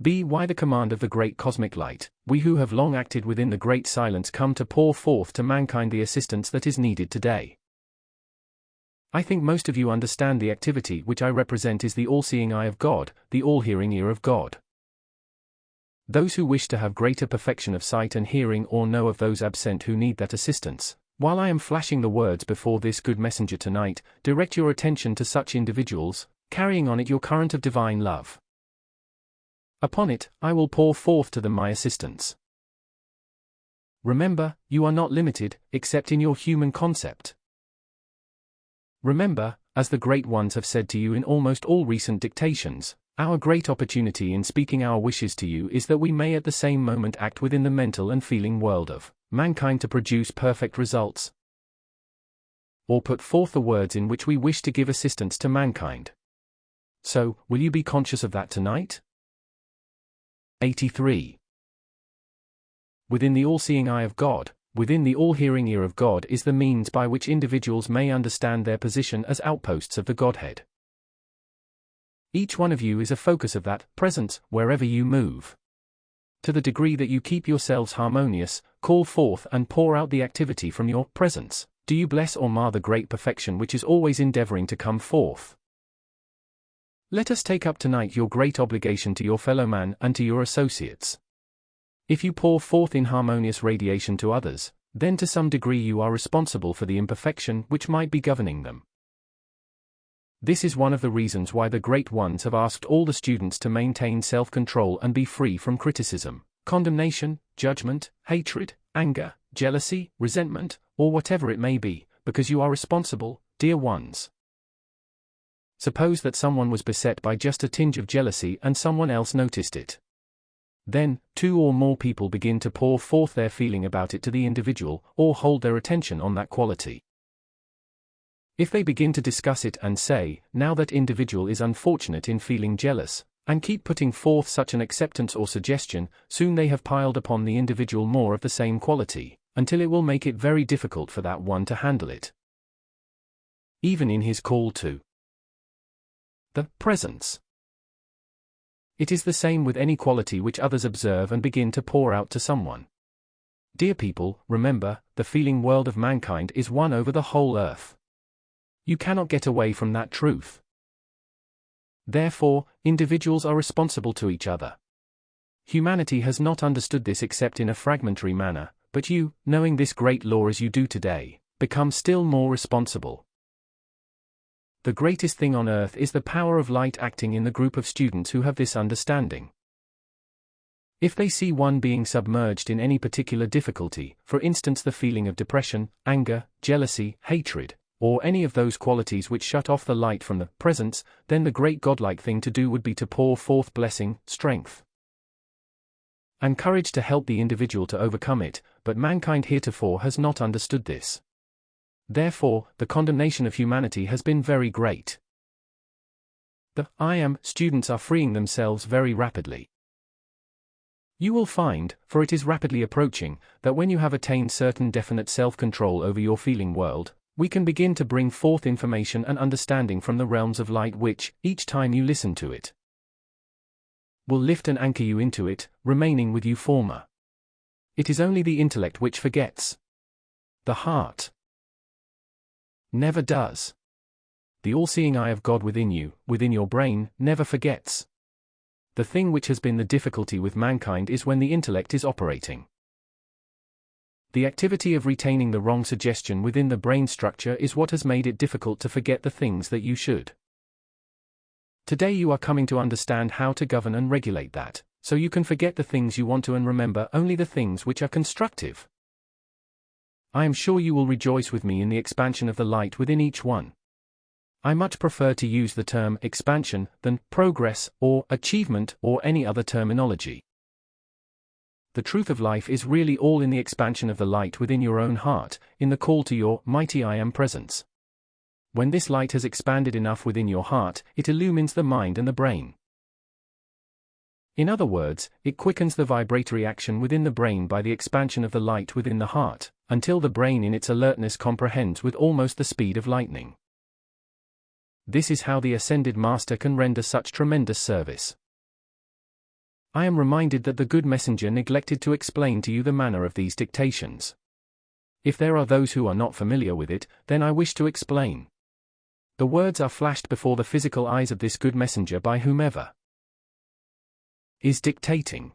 b. Why the command of the great cosmic light, we who have long acted within the great silence come to pour forth to mankind the assistance that is needed today. I think most of you understand the activity which I represent is the all-seeing eye of God, the all-hearing ear of God. Those who wish to have greater perfection of sight and hearing or know of those absent who need that assistance, while I am flashing the words before this good messenger tonight, direct your attention to such individuals, carrying on it your current of divine love. Upon it, I will pour forth to them my assistance. Remember, you are not limited, except in your human concept. Remember, as the great ones have said to you in almost all recent dictations, our great opportunity in speaking our wishes to you is that we may at the same moment act within the mental and feeling world of mankind to produce perfect results, or put forth the words in which we wish to give assistance to mankind. So, will you be conscious of that tonight? 83. Within the all-seeing eye of God, within the all-hearing ear of God is the means by which individuals may understand their position as outposts of the Godhead. Each one of you is a focus of that presence wherever you move. To the degree that you keep yourselves harmonious, call forth and pour out the activity from your presence, do you bless or mar the great perfection which is always endeavoring to come forth. Let us take up tonight your great obligation to your fellow man and to your associates. If you pour forth inharmonious radiation to others, then to some degree you are responsible for the imperfection which might be governing them. This is one of the reasons why the great ones have asked all the students to maintain self-control and be free from criticism, condemnation, judgment, hatred, anger, jealousy, resentment, or whatever it may be, because you are responsible, dear ones. Suppose that someone was beset by just a tinge of jealousy and someone else noticed it. Then, two or more people begin to pour forth their feeling about it to the individual, or hold their attention on that quality. If they begin to discuss it and say, now that individual is unfortunate in feeling jealous, and keep putting forth such an acceptance or suggestion, soon they have piled upon the individual more of the same quality, until it will make it very difficult for that one to handle it. Even in his call to the presence. It is the same with any quality which others observe and begin to pour out to someone. Dear people, remember, the feeling world of mankind is one over the whole earth. You cannot get away from that truth. Therefore, individuals are responsible to each other. Humanity has not understood this except in a fragmentary manner, but you, knowing this great law as you do today, become still more responsible. The greatest thing on earth is the power of light acting in the group of students who have this understanding. If they see one being submerged in any particular difficulty, for instance the feeling of depression, anger, jealousy, hatred, or any of those qualities which shut off the light from the presence, then the great godlike thing to do would be to pour forth blessing, strength, and courage to help the individual to overcome it, but mankind heretofore has not understood this. Therefore, the condemnation of humanity has been very great. The I am students are freeing themselves very rapidly. You will find, for it is rapidly approaching, that when you have attained certain definite self-control over your feeling world, we can begin to bring forth information and understanding from the realms of light which, each time you listen to it, will lift and anchor you into it, remaining with you former. It is only the intellect which forgets. The heart never does. The all-seeing eye of God within you, within your brain, never forgets. The thing which has been the difficulty with mankind is when the intellect is operating. The activity of retaining the wrong suggestion within the brain structure is what has made it difficult to forget the things that you should. Today you are coming to understand how to govern and regulate that, so you can forget the things you want to and remember only the things which are constructive. I am sure you will rejoice with me in the expansion of the light within each one. I much prefer to use the term expansion than progress or achievement or any other terminology. The truth of life is really all in the expansion of the light within your own heart, in the call to your mighty I Am presence. When this light has expanded enough within your heart, it illumines the mind and the brain. In other words, it quickens the vibratory action within the brain by the expansion of the light within the heart, until the brain in its alertness comprehends with almost the speed of lightning. This is how the ascended master can render such tremendous service. I am reminded that the good messenger neglected to explain to you the manner of these dictations. If there are those who are not familiar with it, then I wish to explain. The words are flashed before the physical eyes of this good messenger by whomever is dictating.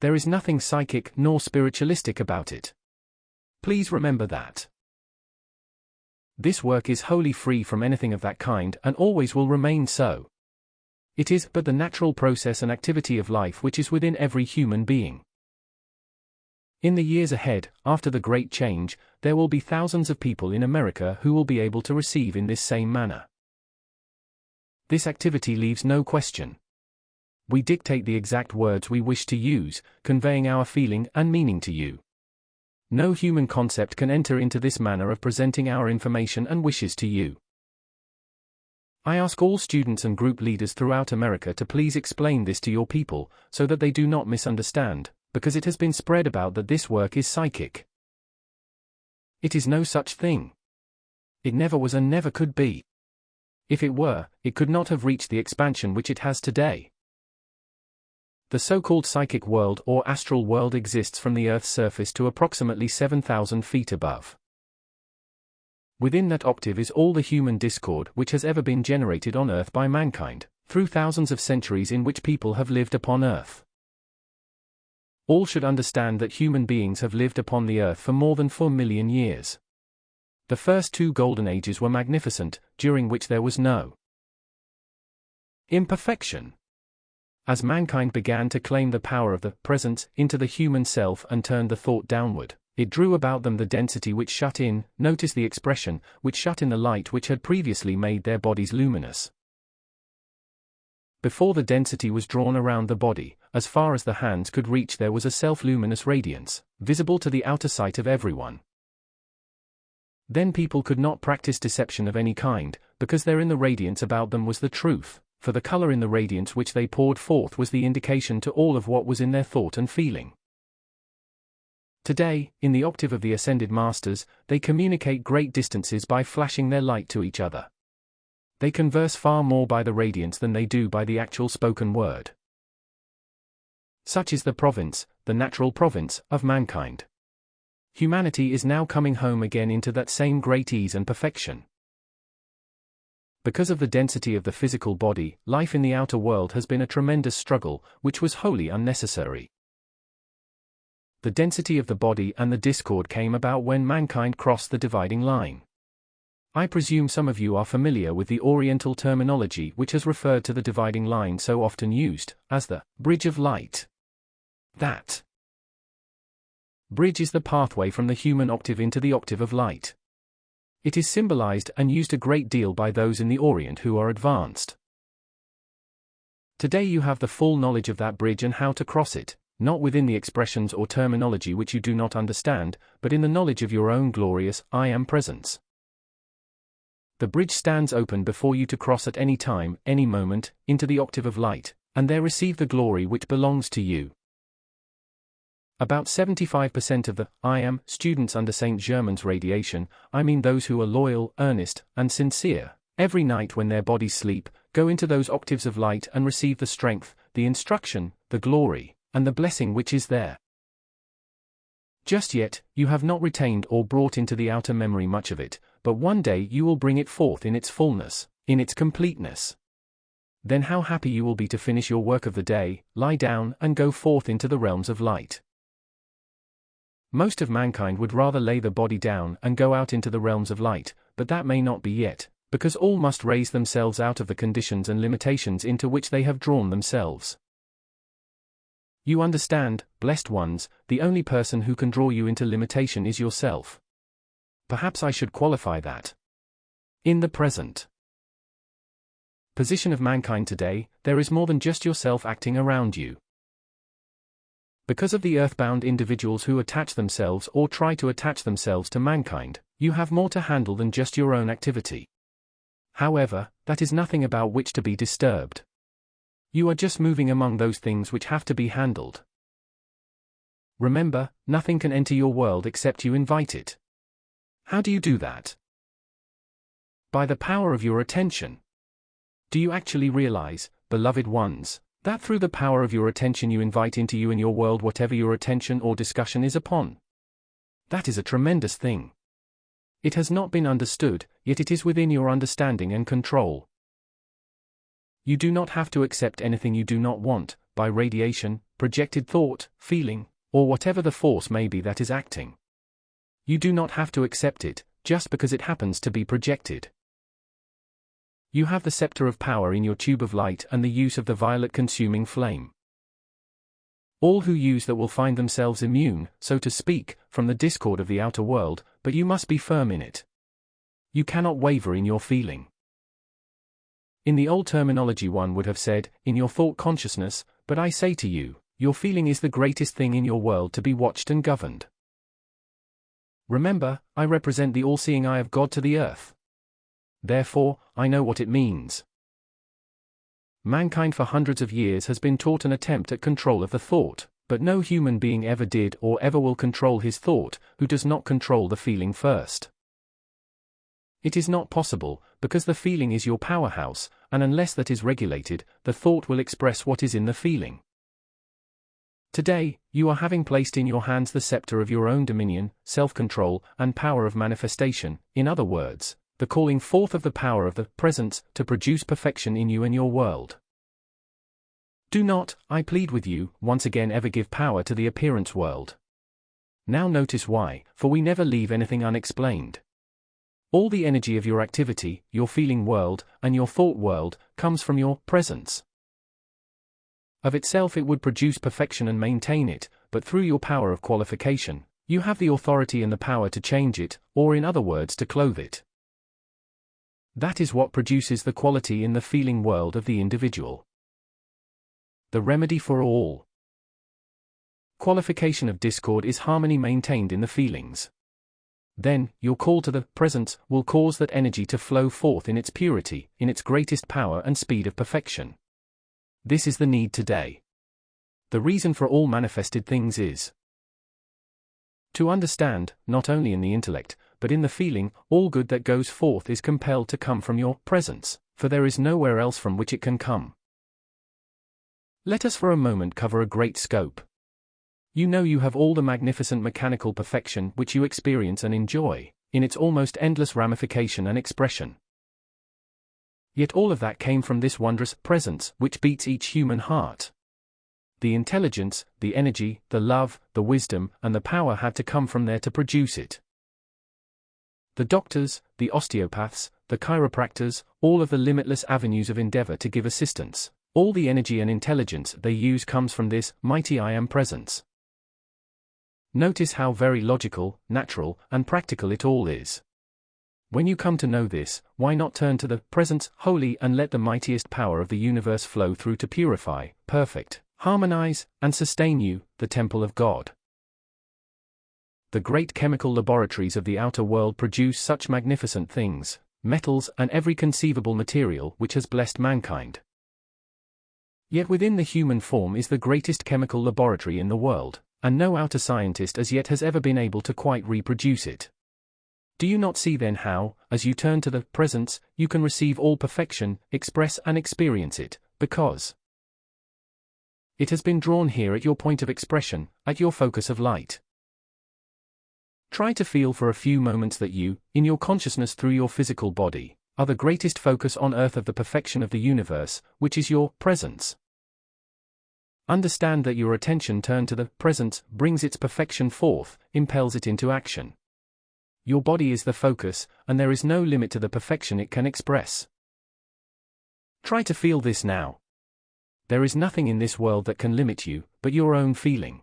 There is nothing psychic nor spiritualistic about it. Please remember that. This work is wholly free from anything of that kind and always will remain so. It is but the natural process and activity of life which is within every human being. In the years ahead, after the Great Change, there will be thousands of people in America who will be able to receive in this same manner. This activity leaves no question. We dictate the exact words we wish to use, conveying our feeling and meaning to you. No human concept can enter into this manner of presenting our information and wishes to you. I ask all students and group leaders throughout America to please explain this to your people, so that they do not misunderstand, because it has been spread about that this work is psychic. It is no such thing. It never was and never could be. If it were, it could not have reached the expansion which it has today. The so-called psychic world or astral world exists from the Earth's surface to approximately 7,000 feet above. Within that octave is all the human discord which has ever been generated on Earth by mankind, through thousands of centuries in which people have lived upon Earth. All should understand that human beings have lived upon the Earth for more than 4 million years. The first 2 golden ages were magnificent, during which there was no imperfection. As mankind began to claim the power of the presence into the human self and turned the thought downward, it drew about them the density which shut in, notice the expression, which shut in the light which had previously made their bodies luminous. Before the density was drawn around the body, as far as the hands could reach there was a self-luminous radiance, visible to the outer sight of everyone. Then people could not practice deception of any kind, because therein the radiance about them was the truth, for the color in the radiance which they poured forth was the indication to all of what was in their thought and feeling. Today, in the octave of the ascended masters, they communicate great distances by flashing their light to each other. They converse far more by the radiance than they do by the actual spoken word. Such is the province, the natural province, of mankind. Humanity is now coming home again into that same great ease and perfection. Because of the density of the physical body, life in the outer world has been a tremendous struggle, which was wholly unnecessary. The density of the body and the discord came about when mankind crossed the dividing line. I presume some of you are familiar with the Oriental terminology which has referred to the dividing line so often used, as the bridge of light. That bridge is the pathway from the human octave into the octave of light. It is symbolized and used a great deal by those in the Orient who are advanced. Today you have the full knowledge of that bridge and how to cross it, not within the expressions or terminology which you do not understand, but in the knowledge of your own glorious I Am presence. The bridge stands open before you to cross at any time, any moment, into the octave of light, and there receive the glory which belongs to you. About 75% of the I Am students under St. Germain's radiation, I mean those who are loyal, earnest, and sincere, every night when their bodies sleep, go into those octaves of light and receive the strength, the instruction, the glory, and the blessing which is there. Just yet, you have not retained or brought into the outer memory much of it, but one day you will bring it forth in its fullness, in its completeness. Then how happy you will be to finish your work of the day, lie down and go forth into the realms of light. Most of mankind would rather lay the body down and go out into the realms of light, but that may not be yet, because all must raise themselves out of the conditions and limitations into which they have drawn themselves. You understand, blessed ones, the only person who can draw you into limitation is yourself. Perhaps I should qualify that. In the present position of mankind today, there is more than just yourself acting around you. Because of the earthbound individuals who attach themselves or try to attach themselves to mankind, you have more to handle than just your own activity. However, that is nothing about which to be disturbed. You are just moving among those things which have to be handled. Remember, nothing can enter your world except you invite it. How do you do that? By the power of your attention. Do you actually realize, beloved ones, That through the power of your attention you invite into you and your world whatever your attention or discussion is upon. That is a tremendous thing. It has not been understood, yet it is within your understanding and control. You do not have to accept anything you do not want, by radiation, projected thought, feeling, or whatever the force may be that is acting. You do not have to accept it, just because it happens to be projected. You have the scepter of power in your tube of light and the use of the violet consuming flame. All who use that will find themselves immune, so to speak, from the discord of the outer world, but you must be firm in it. You cannot waver in your feeling. In the old terminology one would have said, in your thought consciousness, but I say to you, your feeling is the greatest thing in your world to be watched and governed. Remember, I represent the all-seeing eye of God to the earth. Therefore, I know what it means. Mankind for hundreds of years has been taught an attempt at control of the thought, but no human being ever did or ever will control his thought, who does not control the feeling first. It is not possible, because the feeling is your powerhouse, and unless that is regulated, the thought will express what is in the feeling. Today, you are having placed in your hands the scepter of your own dominion, self-control, and power of manifestation, in other words, the calling forth of the power of the presence to produce perfection in you and your world. Do not, I plead with you, once again ever give power to the appearance world. Now notice why, for we never leave anything unexplained. All the energy of your activity, your feeling world, and your thought world, comes from your presence. Of itself it would produce perfection and maintain it, but through your power of qualification, you have the authority and the power to change it, or in other words to clothe it. That is what produces the quality in the feeling world of the individual. The remedy for all qualification of discord is harmony maintained in the feelings. Then, your call to the presence will cause that energy to flow forth in its purity, in its greatest power and speed of perfection. This is the need today. The reason for all manifested things is to understand, not only in the intellect, but in the feeling, all good that goes forth is compelled to come from your presence, for there is nowhere else from which it can come. Let us for a moment cover a great scope. You know you have all the magnificent mechanical perfection which you experience and enjoy, in its almost endless ramification and expression. Yet all of that came from this wondrous presence which beats each human heart. The intelligence, the energy, the love, the wisdom, and the power had to come from there to produce it. The doctors, the osteopaths, the chiropractors, all of the limitless avenues of endeavor to give assistance, all the energy and intelligence they use comes from this mighty I Am presence. Notice how very logical, natural, and practical it all is. When you come to know this, why not turn to the presence wholly and let the mightiest power of the universe flow through to purify, perfect, harmonize, and sustain you, the temple of God. The great chemical laboratories of the outer world produce such magnificent things, metals and every conceivable material which has blessed mankind. Yet within the human form is the greatest chemical laboratory in the world, and no outer scientist as yet has ever been able to quite reproduce it. Do you not see then how, as you turn to the presence, you can receive all perfection, express and experience it, because it has been drawn here at your point of expression, at your focus of light. Try to feel for a few moments that you, in your consciousness through your physical body, are the greatest focus on earth of the perfection of the universe, which is your presence. Understand that your attention turned to the presence brings its perfection forth, impels it into action. Your body is the focus, and there is no limit to the perfection it can express. Try to feel this now. There is nothing in this world that can limit you, but your own feeling.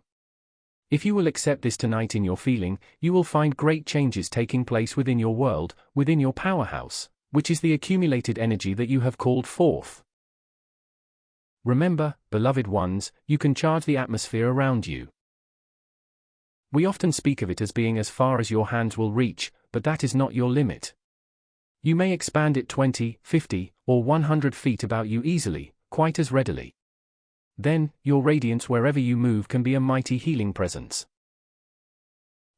If you will accept this tonight in your feeling, you will find great changes taking place within your world, within your powerhouse, which is the accumulated energy that you have called forth. Remember, beloved ones, you can charge the atmosphere around you. We often speak of it as being as far as your hands will reach, but that is not your limit. You may expand it 20, 50, or 100 feet about you easily, quite as readily. Then, your radiance wherever you move can be a mighty healing presence.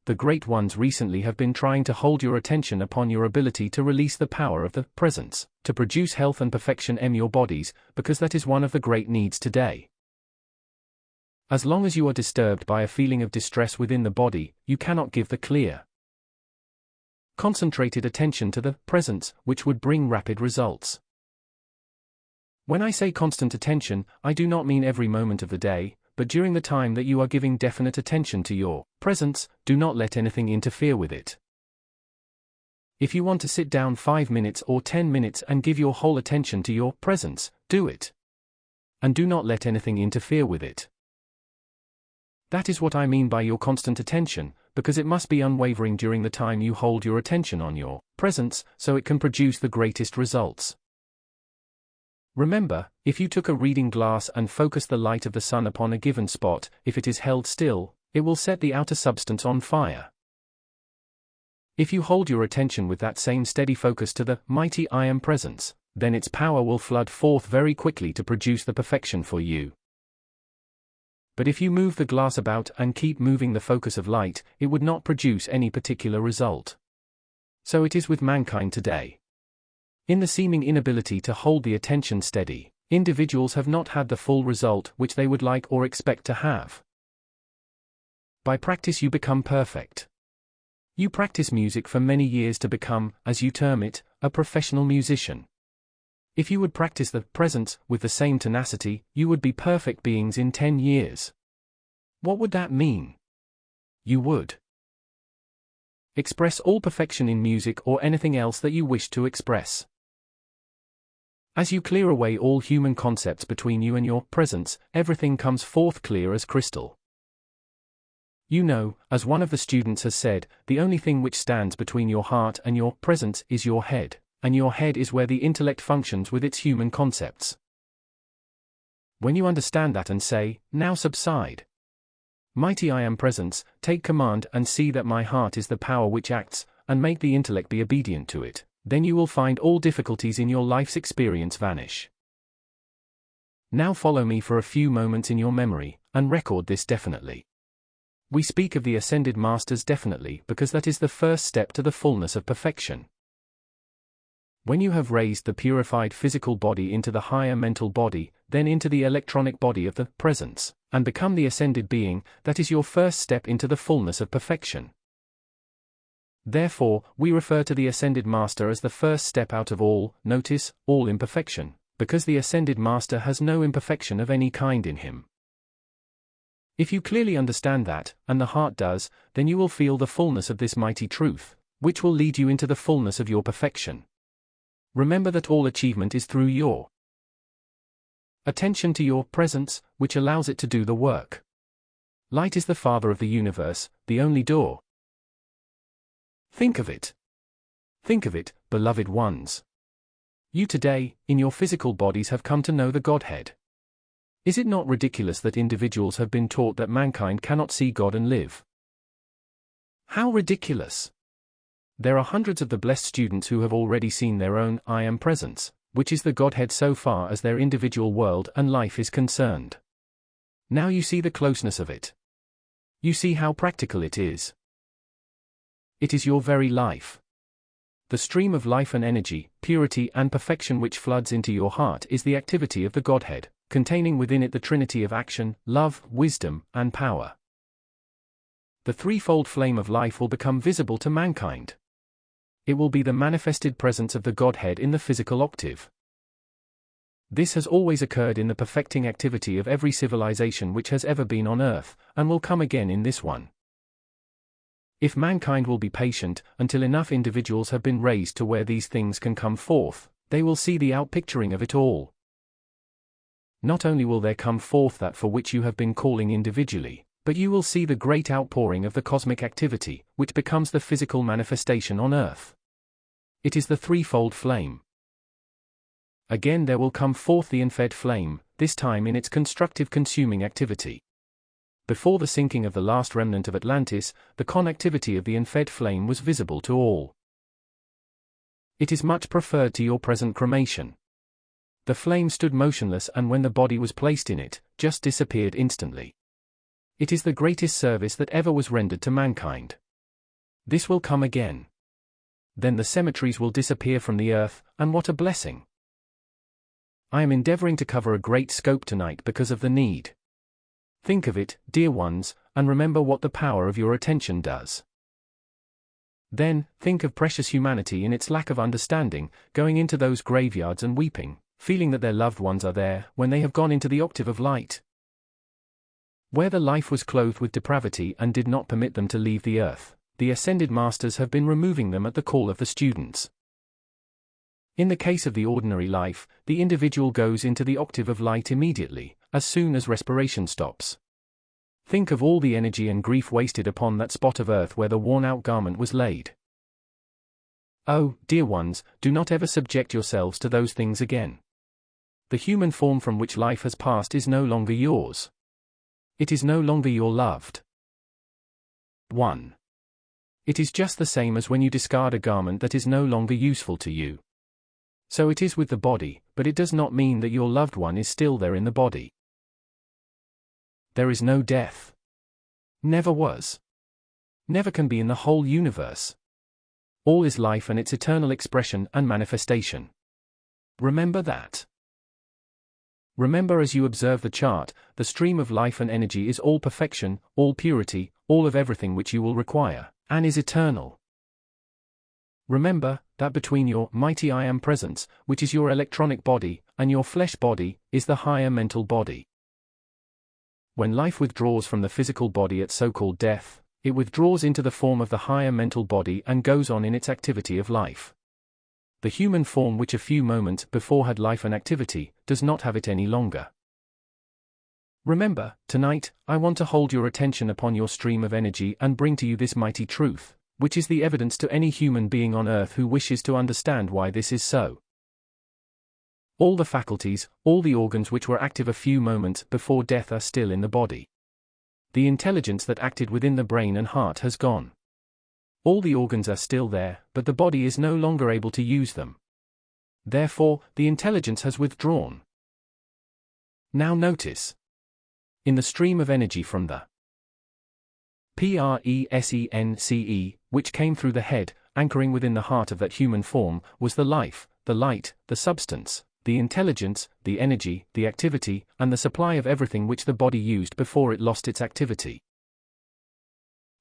the great ones recently have been trying to hold your attention upon your ability to release the power of the presence, to produce health and perfection in your bodies, because that is one of the great needs today. As long as you are disturbed by a feeling of distress within the body, you cannot give the clear, concentrated attention to the presence, which would bring rapid results. When I say constant attention, I do not mean every moment of the day, but during the time that you are giving definite attention to your presence, do not let anything interfere with it. If you want to sit down 5 minutes or 10 minutes and give your whole attention to your presence, do it. And do not let anything interfere with it. That is what I mean by your constant attention, because it must be unwavering during the time you hold your attention on your presence, so it can produce the greatest results. Remember, if you took a reading glass and focused the light of the sun upon a given spot, if it is held still, it will set the outer substance on fire. If you hold your attention with that same steady focus to the mighty I Am presence, then its power will flood forth very quickly to produce the perfection for you. But if you move the glass about and keep moving the focus of light, it would not produce any particular result. So it is with mankind today. In the seeming inability to hold the attention steady, individuals have not had the full result which they would like or expect to have. By practice you become perfect. You practice music for many years to become, as you term it, a professional musician. If you would practice the presence with the same tenacity, you would be perfect beings in 10 years. What would that mean? You would express all perfection in music or anything else that you wish to express. As you clear away all human concepts between you and your presence, everything comes forth clear as crystal. You know, as one of the students has said, the only thing which stands between your heart and your presence is your head, and your head is where the intellect functions with its human concepts. When you understand that and say, now subside. Mighty I Am presence, take command and see that my heart is the power which acts, and make the intellect be obedient to it, then you will find all difficulties in your life's experience vanish. Now follow me for a few moments in your memory, and record this definitely. We speak of the ascended masters definitely because that is the first step to the fullness of perfection. When you have raised the purified physical body into the higher mental body, then into the electronic body of the presence, and become the ascended being, that is your first step into the fullness of perfection. Therefore, we refer to the ascended master as the first step out of all, notice, all imperfection, because the ascended master has no imperfection of any kind in him. If you clearly understand that, and the heart does, then you will feel the fullness of this mighty truth, which will lead you into the fullness of your perfection. Remember that all achievement is through your attention to your presence, which allows it to do the work. Light is the father of the universe, the only door. Think of it. Think of it, beloved ones. You today, in your physical bodies have come to know the Godhead. Is it not ridiculous that individuals have been taught that mankind cannot see God and live? How ridiculous! There are hundreds of the blessed students who have already seen their own I Am presence, which is the Godhead so far as their individual world and life is concerned. Now you see the closeness of it. You see how practical it is. It is your very life. The stream of life and energy, purity and perfection which floods into your heart is the activity of the Godhead, containing within it the trinity of action, love, wisdom, and power. The threefold flame of life will become visible to mankind. It will be the manifested presence of the Godhead in the physical octave. This has always occurred in the perfecting activity of every civilization which has ever been on earth, and will come again in this one. If mankind will be patient, until enough individuals have been raised to where these things can come forth, they will see the outpicturing of it all. Not only will there come forth that for which you have been calling individually, but you will see the great outpouring of the cosmic activity, which becomes the physical manifestation on earth. It is the threefold flame. Again there will come forth the unfed flame, this time in its constructive consuming activity. Before the sinking of the last remnant of Atlantis, the connectivity of the unfed flame was visible to all. It is much preferred to your present cremation. The flame stood motionless and when the body was placed in it, just disappeared instantly. It is the greatest service that ever was rendered to mankind. This will come again. Then the cemeteries will disappear from the earth, and what a blessing! I am endeavoring to cover a great scope tonight because of the need. Think of it, dear ones, and remember what the power of your attention does. Then, think of precious humanity in its lack of understanding, going into those graveyards and weeping, feeling that their loved ones are there, when they have gone into the octave of light, where the life was clothed with depravity and did not permit them to leave the earth. The ascended masters have been removing them at the call of the students. In the case of the ordinary life, the individual goes into the octave of light immediately, as soon as respiration stops. Think of all the energy and grief wasted upon that spot of earth where the worn-out garment was laid. Oh, dear ones, do not ever subject yourselves to those things again. The human form from which life has passed is no longer yours. It is no longer your loved 1. It is just the same as when you discard a garment that is no longer useful to you. So it is with the body, but it does not mean that your loved one is still there in the body. There is no death. Never was. Never can be in the whole universe. All is life and its eternal expression and manifestation. Remember that. Remember as you observe the chart, the stream of life and energy is all perfection, all purity, all of everything which you will require, and is eternal. Remember that between your mighty I Am presence, which is your electronic body, and your flesh body, is the higher mental body. When life withdraws from the physical body at so-called death, it withdraws into the form of the higher mental body and goes on in its activity of life. The human form which a few moments before had life and activity, does not have it any longer. Remember, tonight, I want to hold your attention upon your stream of energy and bring to you this mighty truth, which is the evidence to any human being on earth who wishes to understand why this is so. All the faculties, all the organs which were active a few moments before death are still in the body. The intelligence that acted within the brain and heart has gone. All the organs are still there, but the body is no longer able to use them. Therefore, the intelligence has withdrawn. Now notice. In the stream of energy from the presence, which came through the head, anchoring within the heart of that human form, was the life, the light, the substance, the intelligence, the energy, the activity, and the supply of everything which the body used before it lost its activity.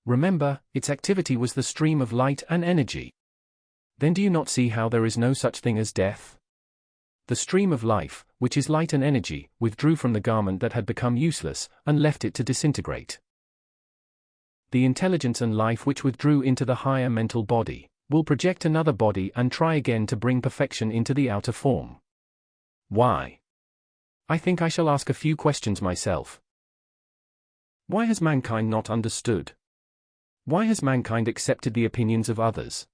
Remember, its activity was the stream of light and energy. Then do you not see how there is no such thing as death? The stream of life, which is light and energy, withdrew from the garment that had become useless, and left it to disintegrate. The intelligence and life which withdrew into the higher mental body, will project another body and try again to bring perfection into the outer form. Why? I think I shall ask a few questions myself. Why has mankind not understood? Why has mankind accepted the opinions of others?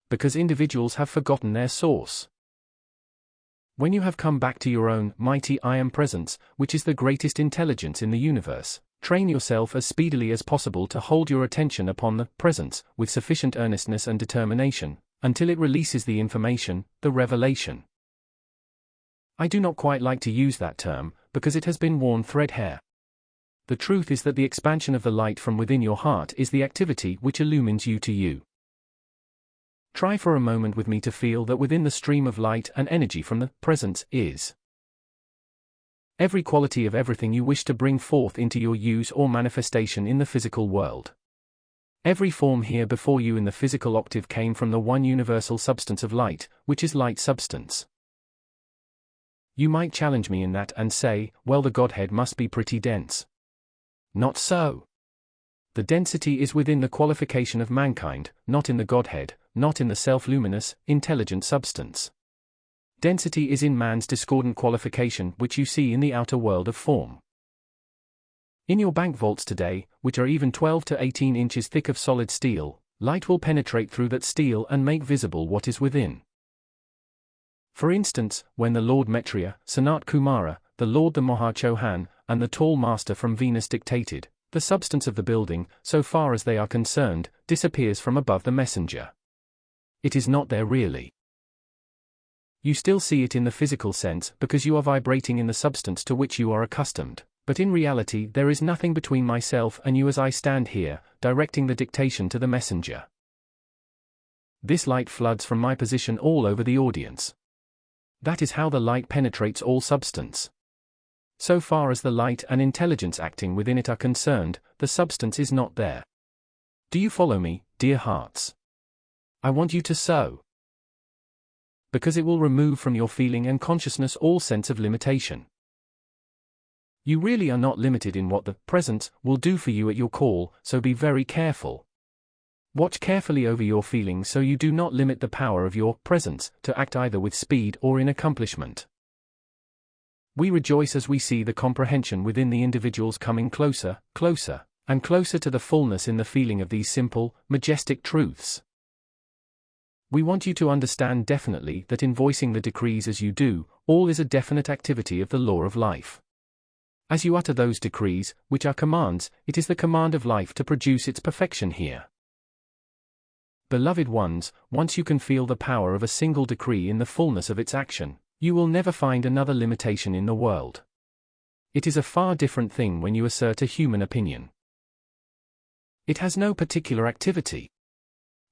Because individuals have forgotten their source. When you have come back to your own mighty I Am presence, which is the greatest intelligence in the universe, train yourself as speedily as possible to hold your attention upon the presence with sufficient earnestness and determination, until it releases the information, the revelation. I do not quite like to use that term, because it has been worn threadbare. The truth is that the expansion of the light from within your heart is the activity which illumines you to you. Try for a moment with me to feel that within the stream of light and energy from the presence is every quality of everything you wish to bring forth into your use or manifestation in the physical world. Every form here before you in the physical octave came from the one universal substance of light, which is light substance. You might challenge me in that and say, well, the Godhead must be pretty dense. Not so. The density is within the qualification of mankind, not in the Godhead, not in the self-luminous, intelligent substance. Density is in man's discordant qualification, which you see in the outer world of form. In your bank vaults today, which are even 12 to 18 inches thick of solid steel, light will penetrate through that steel and make visible what is within. For instance, when the Lord Maitreya, Sanat Kumara, the Lord the Mahachohan, and the tall master from Venus dictated, the substance of the building, so far as they are concerned, disappears from above the messenger. It is not there really. You still see it in the physical sense because you are vibrating in the substance to which you are accustomed, But in reality there is nothing between myself and you as I stand here, directing the dictation to the messenger. This light floods from my position all over the audience. That is how the light penetrates all substance. So far as the light and intelligence acting within it are concerned, the substance is not there. Do you follow me, dear hearts? I want you to so. Because it will remove from your feeling and consciousness all sense of limitation. You really are not limited in what the presence will do for you at your call, so be very careful. Watch carefully over your feelings so you do not limit the power of your presence to act either with speed or in accomplishment. We rejoice as we see the comprehension within the individuals coming closer, closer, and closer to the fullness in the feeling of these simple, majestic truths. We want you to understand definitely that in voicing the decrees as you do, all is a definite activity of the law of life. As you utter those decrees, which are commands, it is the command of life to produce its perfection here. Beloved ones, once you can feel the power of a single decree in the fullness of its action, you will never find another limitation in the world. It is a far different thing when you assert a human opinion. It has no particular activity.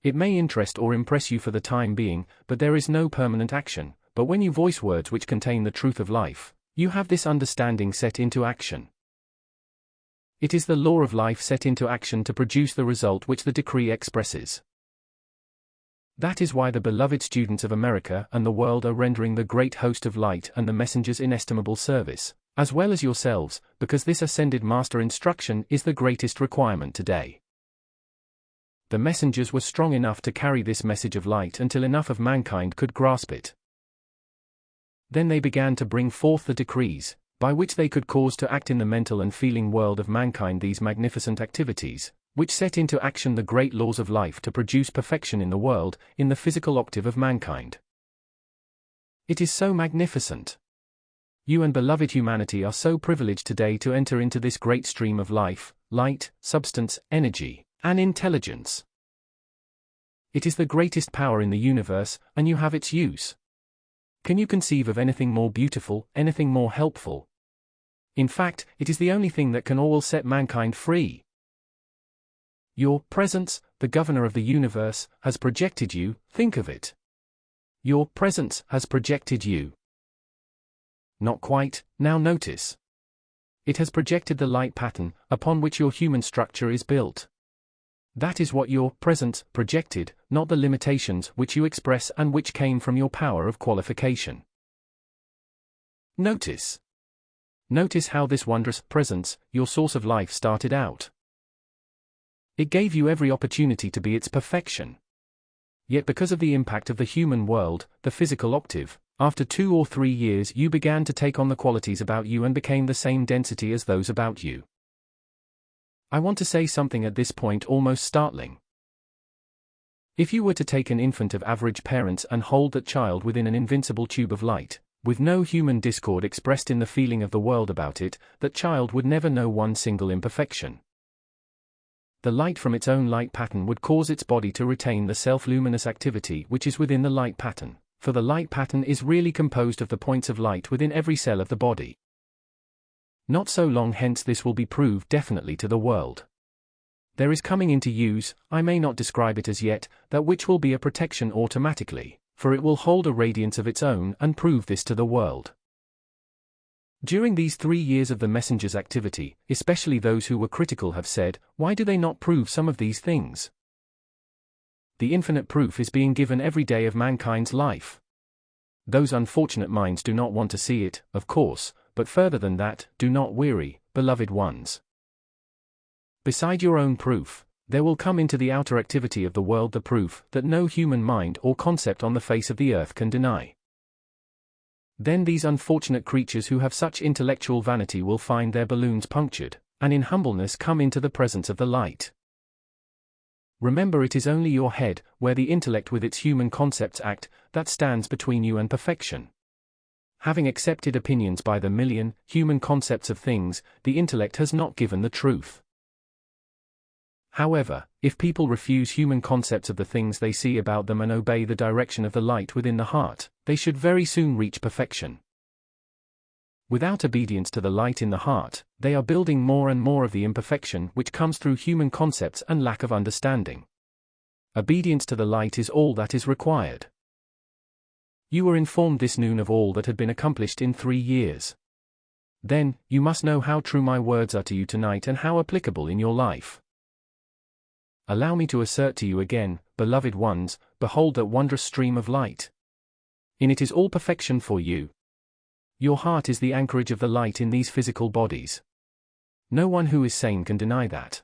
It may interest or impress you for the time being, but there is no permanent action. But when you voice words which contain the truth of life, you have this understanding set into action. It is the law of life set into action to produce the result which the decree expresses. That is why the beloved students of America and the world are rendering the great host of light and the messengers inestimable service, as well as yourselves, because this ascended master instruction is the greatest requirement today. The messengers were strong enough to carry this message of light until enough of mankind could grasp it. Then they began to bring forth the decrees, by which they could cause to act in the mental and feeling world of mankind these magnificent activities, which set into action the great laws of life to produce perfection in the world, in the physical octave of mankind. It is so magnificent. You and beloved humanity are so privileged today to enter into this great stream of life, light, substance, energy, and intelligence. It is the greatest power in the universe, and you have its use. Can you conceive of anything more beautiful, anything more helpful? In fact, it is the only thing that can all set mankind free. Your presence, the governor of the universe, has projected you, think of it. Your presence has projected you. Not quite, now notice. It has projected the light pattern, upon which your human structure is built. That is what your presence projected, not the limitations which you express and which came from your power of qualification. Notice. Notice how this wondrous presence, your source of life, started out. It gave you every opportunity to be its perfection. Yet because of the impact of the human world, the physical octave, after 2 or 3 years you began to take on the qualities about you and became the same density as those about you. I want to say something at this point almost startling. If you were to take an infant of average parents and hold that child within an invincible tube of light, with no human discord expressed in the feeling of the world about it, that child would never know one single imperfection. The light from its own light pattern would cause its body to retain the self-luminous activity which is within the light pattern, for the light pattern is really composed of the points of light within every cell of the body. Not so long hence this will be proved definitely to the world. There is coming into use, I may not describe it as yet, that which will be a protection automatically, for it will hold a radiance of its own and prove this to the world. During these 3 years of the messenger's activity, especially those who were critical have said, why do they not prove some of these things? The infinite proof is being given every day of mankind's life. Those unfortunate minds do not want to see it, of course, but further than that, do not weary, beloved ones. Beside your own proof, there will come into the outer activity of the world the proof that no human mind or concept on the face of the earth can deny. Then these unfortunate creatures who have such intellectual vanity will find their balloons punctured, and in humbleness come into the presence of the light. Remember, it is only your head, where the intellect with its human concepts act, that stands between you and perfection. Having accepted opinions by the million, human concepts of things, the intellect has not given the truth. However, if people refuse human concepts of the things they see about them and obey the direction of the light within the heart, they should very soon reach perfection. Without obedience to the light in the heart, they are building more and more of the imperfection which comes through human concepts and lack of understanding. Obedience to the light is all that is required. You were informed this noon of all that had been accomplished in 3 years. Then, you must know how true my words are to you tonight and how applicable in your life. Allow me to assert to you again, beloved ones, behold that wondrous stream of light. In it is all perfection for you. Your heart is the anchorage of the light in these physical bodies. No one who is sane can deny that.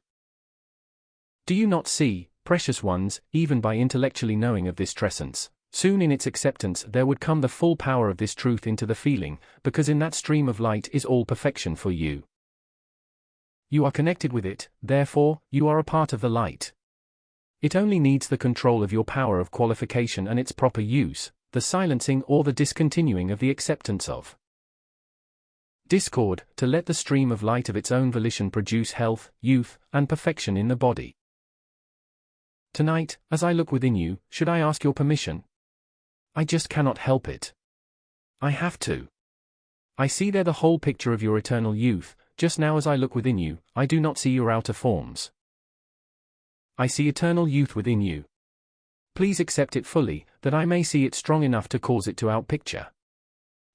Do you not see, precious ones, even by intellectually knowing of this trescence, soon in its acceptance there would come the full power of this truth into the feeling, because in that stream of light is all perfection for you. You are connected with it, therefore, you are a part of the light. It only needs the control of your power of qualification and its proper use, the silencing or the discontinuing of the acceptance of discord, to let the stream of light of its own volition produce health, youth, and perfection in the body. Tonight, as I look within you, should I ask your permission? I just cannot help it. I have to. I see there the whole picture of your eternal youth. Just now as I look within you, I do not see your outer forms. I see eternal youth within you. Please accept it fully, that I may see it strong enough to cause it to outpicture.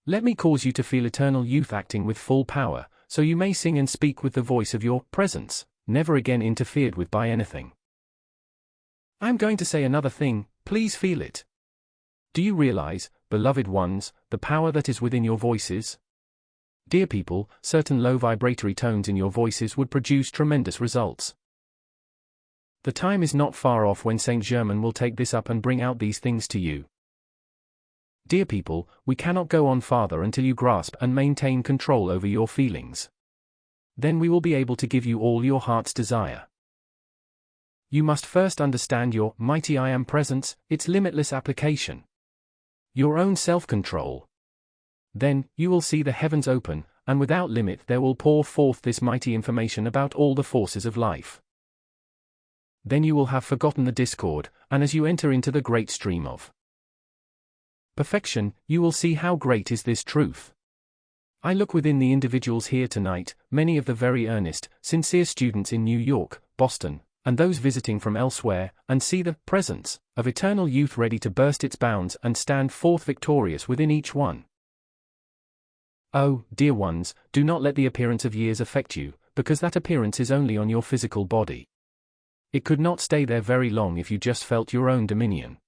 Let me cause you to feel eternal youth acting with full power, so you may sing and speak with the voice of your presence, never again interfered with by anything. I am going to say another thing, please feel it. Do you realize, beloved ones, the power that is within your voices? Dear people, certain low vibratory tones in your voices would produce tremendous results. The time is not far off when Saint Germain will take this up and bring out these things to you. Dear people, we cannot go on farther until you grasp and maintain control over your feelings. Then we will be able to give you all your heart's desire. You must first understand your mighty I Am presence, its limitless application. Your own self-control. Then, you will see the heavens open, and without limit there will pour forth this mighty information about all the forces of life. Then you will have forgotten the discord, and as you enter into the great stream of perfection, you will see how great is this truth. I look within the individuals here tonight, many of the very earnest, sincere students in New York, Boston, and those visiting from elsewhere, and see the presence of eternal youth ready to burst its bounds and stand forth victorious within each one. Oh, dear ones, do not let the appearance of years affect you, because that appearance is only on your physical body. It could not stay there very long if you just felt your own dominion.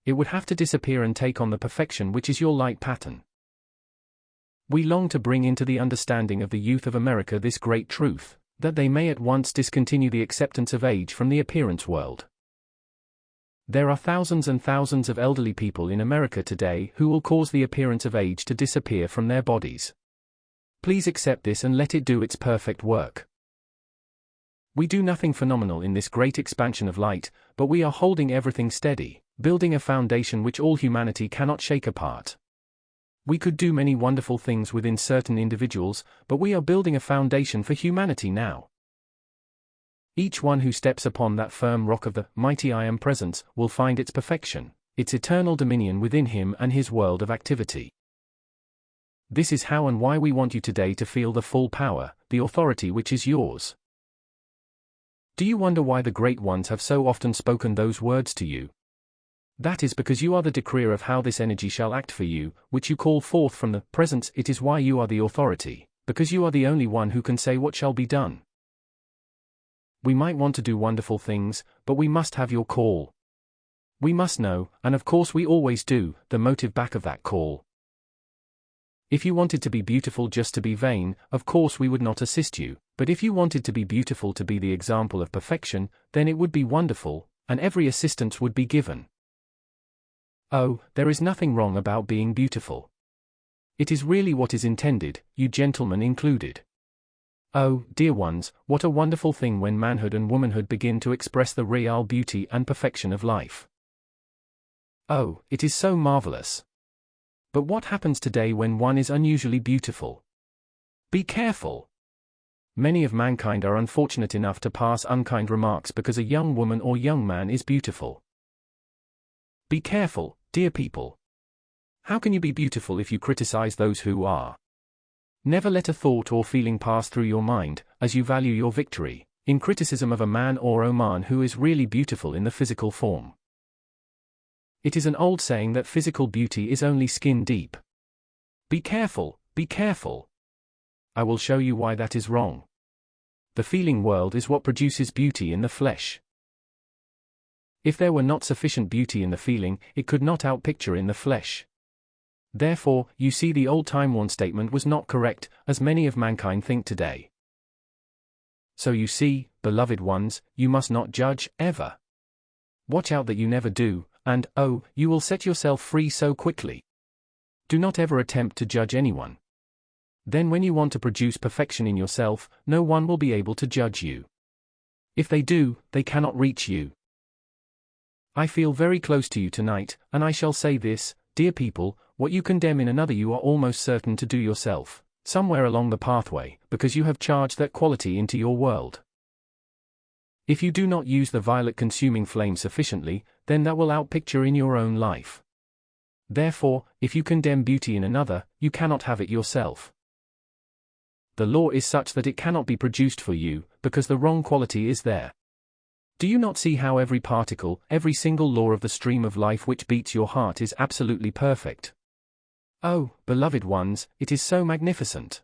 It would have to disappear and take on the perfection which is your light pattern. We long to bring into the understanding of the youth of America this great truth, that they may at once discontinue the acceptance of age from the appearance world. There are thousands and thousands of elderly people in America today who will cause the appearance of age to disappear from their bodies. Please accept this and let it do its perfect work. We do nothing phenomenal in this great expansion of light, but we are holding everything steady, building a foundation which all humanity cannot shake apart. We could do many wonderful things within certain individuals, but we are building a foundation for humanity now. Each one who steps upon that firm rock of the mighty I Am presence will find its perfection, its eternal dominion within him and his world of activity. This is how and why we want you today to feel the full power, the authority which is yours. Do you wonder why the great ones have so often spoken those words to you? That is because you are the decreer of how this energy shall act for you, which you call forth from the presence. It is why you are the authority, because you are the only one who can say what shall be done. We might want to do wonderful things, but we must have your call. We must know, and of course we always do, the motive back of that call. If you wanted to be beautiful just to be vain, of course we would not assist you, but if you wanted to be beautiful to be the example of perfection, then it would be wonderful, and every assistance would be given. Oh, there is nothing wrong about being beautiful. It is really what is intended, you gentlemen included. Oh, dear ones, what a wonderful thing when manhood and womanhood begin to express the real beauty and perfection of life. Oh, it is so marvelous. But what happens today when one is unusually beautiful? Be careful. Many of mankind are unfortunate enough to pass unkind remarks because a young woman or young man is beautiful. Be careful, dear people. How can you be beautiful if you criticize those who are? Never let a thought or feeling pass through your mind, as you value your victory, in criticism of a man or woman who is really beautiful in the physical form. It is an old saying that physical beauty is only skin deep. Be careful, be careful. I will show you why that is wrong. The feeling world is what produces beauty in the flesh. If there were not sufficient beauty in the feeling, it could not outpicture in the flesh. Therefore, you see, the old time-worn statement was not correct, as many of mankind think today. So you see, beloved ones, you must not judge, ever. Watch out that you never do, and, oh, you will set yourself free so quickly. Do not ever attempt to judge anyone. Then when you want to produce perfection in yourself, no one will be able to judge you. If they do, they cannot reach you. I feel very close to you tonight, and I shall say this, dear people, what you condemn in another you are almost certain to do yourself, somewhere along the pathway, because you have charged that quality into your world. If you do not use the violet consuming flame sufficiently, then that will outpicture in your own life. Therefore, if you condemn beauty in another, you cannot have it yourself. The law is such that it cannot be produced for you, because the wrong quality is there. Do you not see how every particle, every single law of the stream of life which beats your heart is absolutely perfect? Oh, beloved ones, it is so magnificent.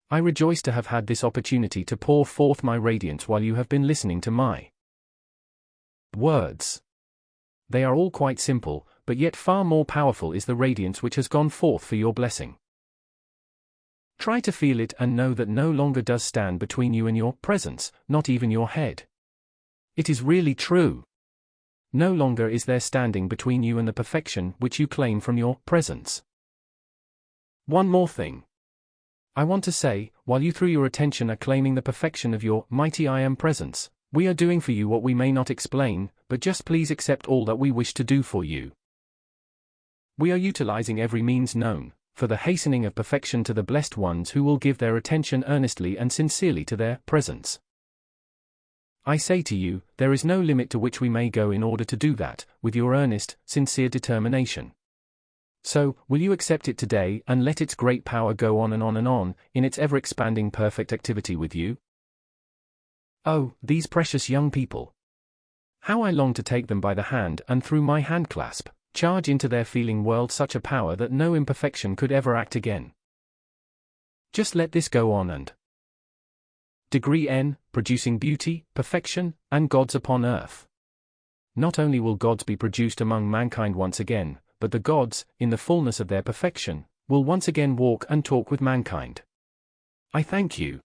I rejoice to have had this opportunity to pour forth my radiance while you have been listening to my words. They are all quite simple, but yet far more powerful is the radiance which has gone forth for your blessing. Try to feel it and know that no longer does stand between you and your presence, not even your head. It is really true. No longer is there standing between you and the perfection which you claim from your presence. One more thing. I want to say, while you through your attention are claiming the perfection of your mighty I Am presence, we are doing for you what we may not explain, but just please accept all that we wish to do for you. We are utilizing every means known, for the hastening of perfection to the blessed ones who will give their attention earnestly and sincerely to their presence. I say to you, there is no limit to which we may go in order to do that, with your earnest, sincere determination. So, will you accept it today and let its great power go on and on and on, in its ever-expanding perfect activity with you? Oh, these precious young people! How I long to take them by the hand and through my handclasp, charge into their feeling world such a power that no imperfection could ever act again. Just let this go on and Degree N, producing beauty, perfection, and gods upon earth. Not only will gods be produced among mankind once again, but the gods, in the fullness of their perfection, will once again walk and talk with mankind. I thank you.